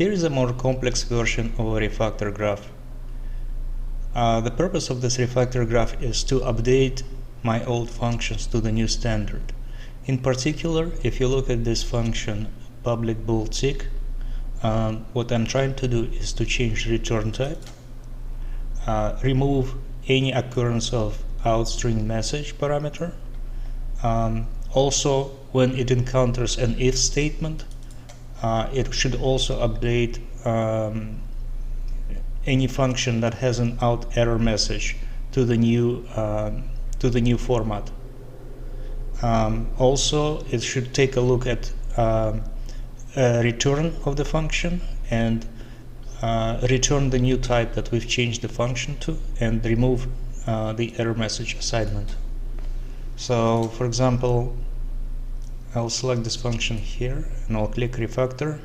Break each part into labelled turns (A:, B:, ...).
A: Here is a more complex version of a refactor graph. The purpose of this refactor graph is to update my old functions to the new standard. In particular, if you look at this function public bool tick, what I'm trying to do is to change return type, remove any occurrence of outstring message parameter. Also, when it encounters an if statement, it should also update any function that has an out error message to the new format. Also, it should take a look at return of the function and return the new type that we've changed the function to, and remove the error message assignment. So, for example, I'll select this function here and I'll click refactor.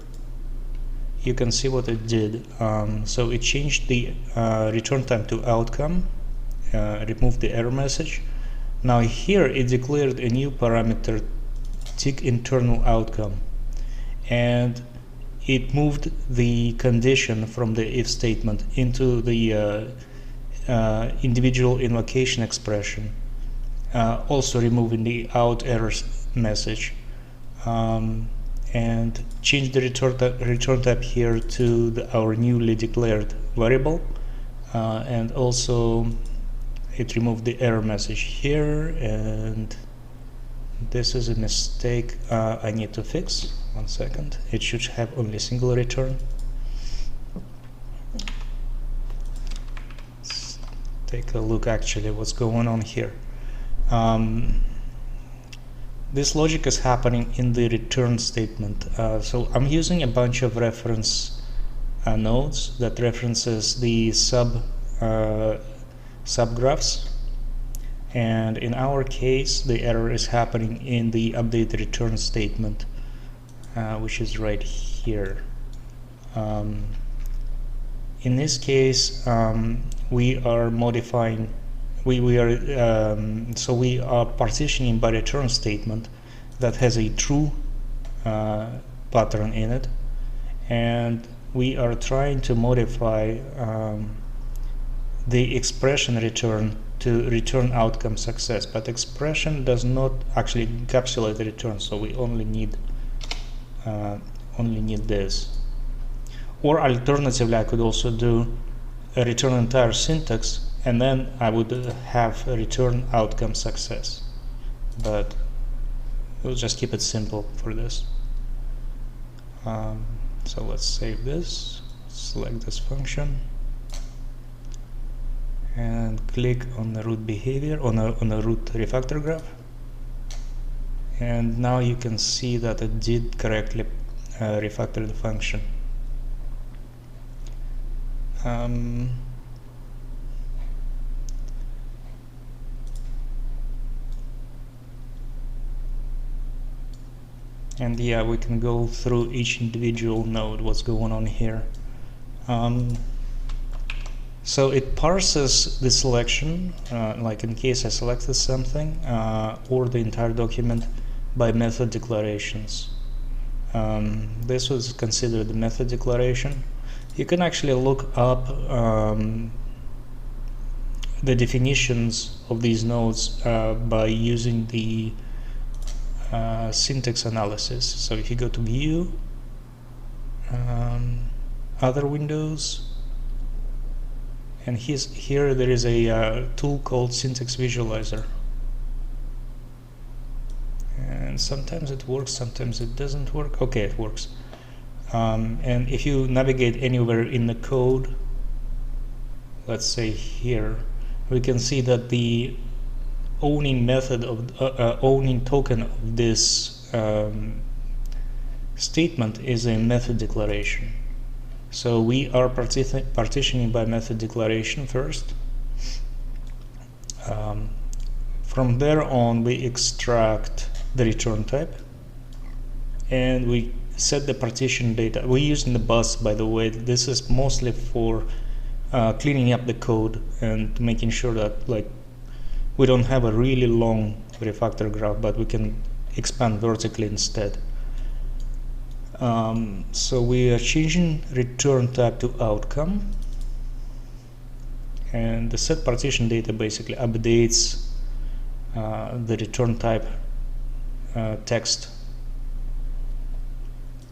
A: You can see what it did. So it changed the return time to outcome, removed the error message. Now here it declared a new parameter tick internal outcome, and it moved the condition from the if statement into the individual invocation expression, also removing the out error message, and change the return type here to our newly declared variable, and also it removed the error message here, and this is a mistake I need to fix. 1 second. It should have only a single return. Let's take a look actually what's going on here. This logic is happening in the return statement. So I'm using a bunch of reference nodes that references the subgraphs, and in our case the error is happening in the update return statement, which is right here. In this case, we are modifying. We are partitioning by return statement that has a true pattern in it, and we are trying to modify the expression return to return outcome success, but expression does not actually encapsulate the return, so we only need this. Or alternatively, I could also do a return entire syntax, and then I would have a return outcome success, but we'll just keep it simple for this. So let's save this, select this function, and click on the root behavior, on the root refactor graph, and now you can see that it did correctly refactor the function. And yeah, we can go through each individual node, what's going on here. So it parses the selection, like in case I selected something, or the entire document, by method declarations. This was considered the method declaration. You can actually look up the definitions of these nodes by using the syntax analysis. So if you go to view, other windows, and here there is a tool called syntax visualizer, and sometimes it works, sometimes it doesn't work. Okay, it works. And if you navigate anywhere in the code, let's say here, we can see that the owning method of owning token of this statement is a method declaration. So we are partitioning by method declaration first. From there on, we extract the return type, and we set the partition data. We're using the bus, by the way. This is mostly for cleaning up the code and making sure that we don't have a really long refactor graph, but we can expand vertically instead. So we are changing return type to outcome, and the set partition data basically updates the return type text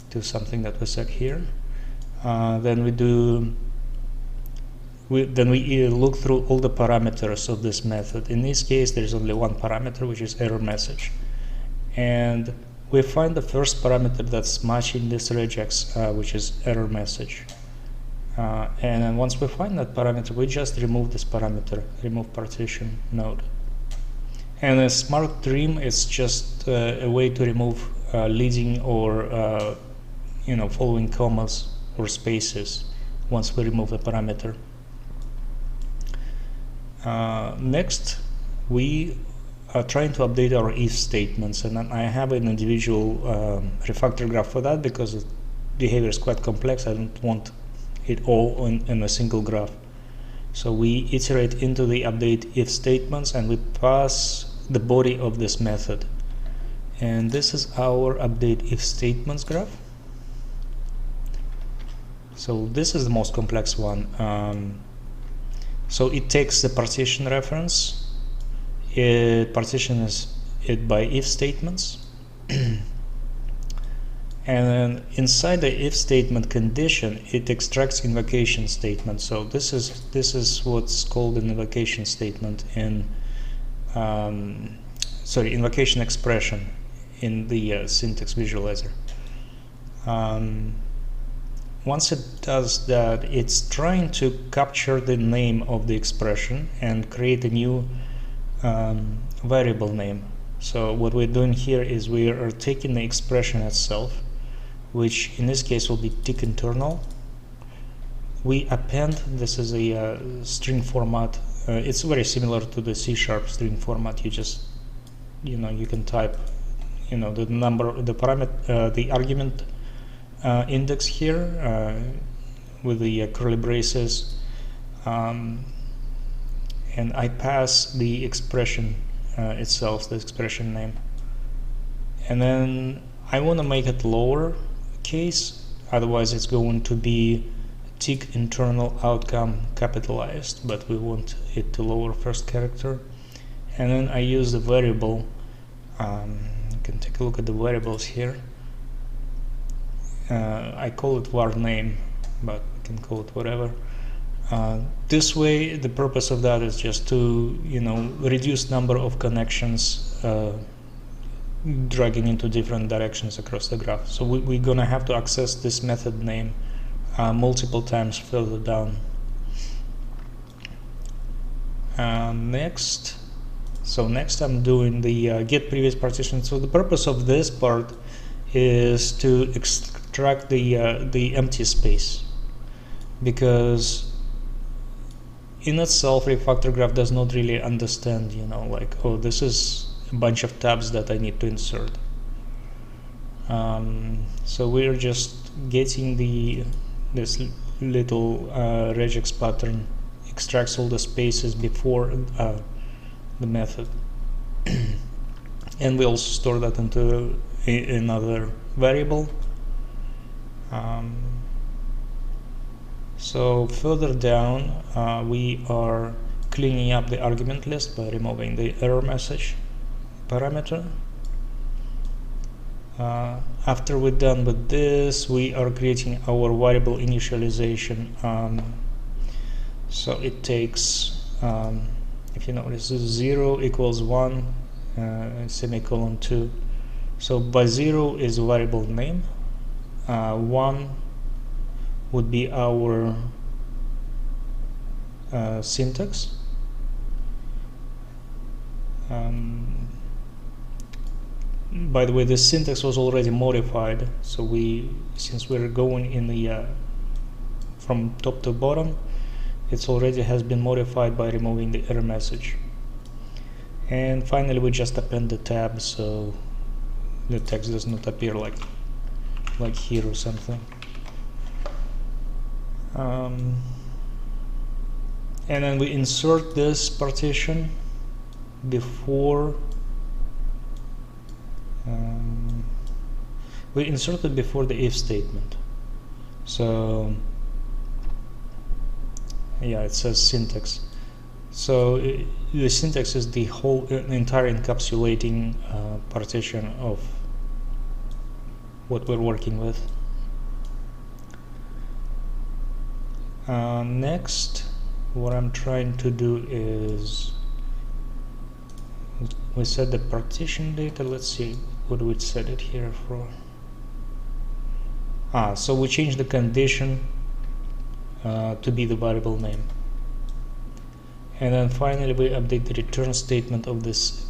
A: to something that we set here. Then we look through all the parameters of this method. In this case, there's only one parameter, which is error message, and we find the first parameter that's matching this regex, which is error message. And then once we find that parameter, we just remove this parameter, remove partition node. And a smart trim is just a way to remove leading or following commas or spaces once we remove the parameter. Next, we are trying to update our if statements, and I have an individual refactor graph for that because the behavior is quite complex. I don't want it all in a single graph. So we iterate into the update if statements, and we pass the body of this method. And this is our update if statements graph. So this is the most complex one. So it takes the partition reference, it partitions it by if statements, and then inside the if statement condition it extracts invocation statement. So this is what's called an invocation statement in invocation expression in the syntax visualizer. Once it does that, it's trying to capture the name of the expression and create a new variable name. So what we're doing here is we are taking the expression itself, which in this case will be tick internal. We append, this is a string format. It's very similar to the C# string format. You just, you can type, the number, the parameter, the argument index here with the curly braces, and I pass the expression itself, the expression name, and then I want to make it lower case, otherwise it's going to be tick internal outcome capitalized, but we want it to lower first character. And then I use the variable, you can take a look at the variables here. I call it var name, but you can call it whatever. This way, the purpose of that is just to reduce number of connections dragging into different directions across the graph. So we're gonna have to access this method name multiple times further down. Next I'm doing the get previous partition. So the purpose of this part is to extract the empty space, because in itself RefactorGraph does not really understand, like, oh, this is a bunch of tabs that I need to insert. So we're just getting this little regex pattern, extracts all the spaces before the method, and we also store that into another variable. So further down, we are cleaning up the argument list by removing the error message parameter. After we're done with this, we are creating our variable initialization. So it takes, if you notice, 0 equals 1, semicolon 2. So by 0 is a variable name, 1 would be our syntax, by the way, this syntax was already modified, so since we're going in the from top to bottom, it's already has been modified by removing the error message. And finally we just append the tab so the text does not appear like here or something. And then we insert this partition before we insert it before the if statement. So yeah, it says syntax. So the syntax is the whole entire encapsulating partition of what we're working with. Next, what I'm trying to do is we set the partition data. Let's see, what do we set it here for? So we change the condition to be the variable name. And then finally we update the return statement of this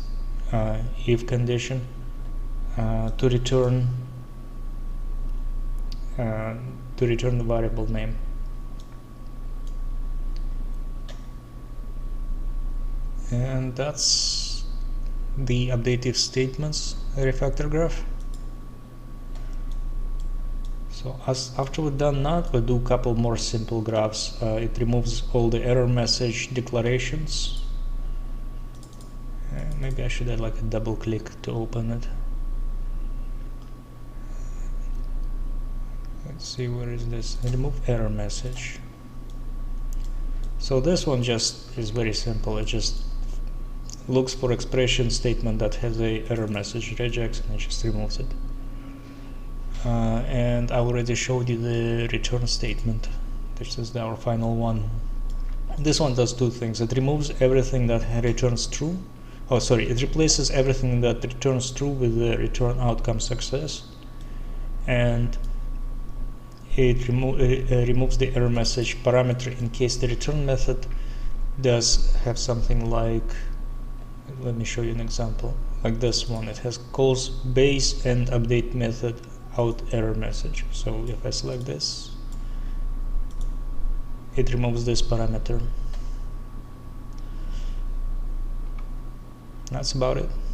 A: if condition to return the variable name. And that's the update if statements refactor graph. So after we've done that, we'll do a couple more simple graphs. It removes all the error message declarations. Maybe I should add like a double click to open it. Let's see, where is this? Remove error message. So this one just is very simple. It just looks for expression statement that has a error message, rejects, and it just removes it. And I already showed you the return statement. This is our final one. This one does two things. It removes everything that returns true. It replaces everything that returns true with the return outcome success. And it removes the error message parameter in case the return method does have something like, let me show you an example, like this one. It has calls base and update method out error message. So if I select this, it removes this parameter. That's about it.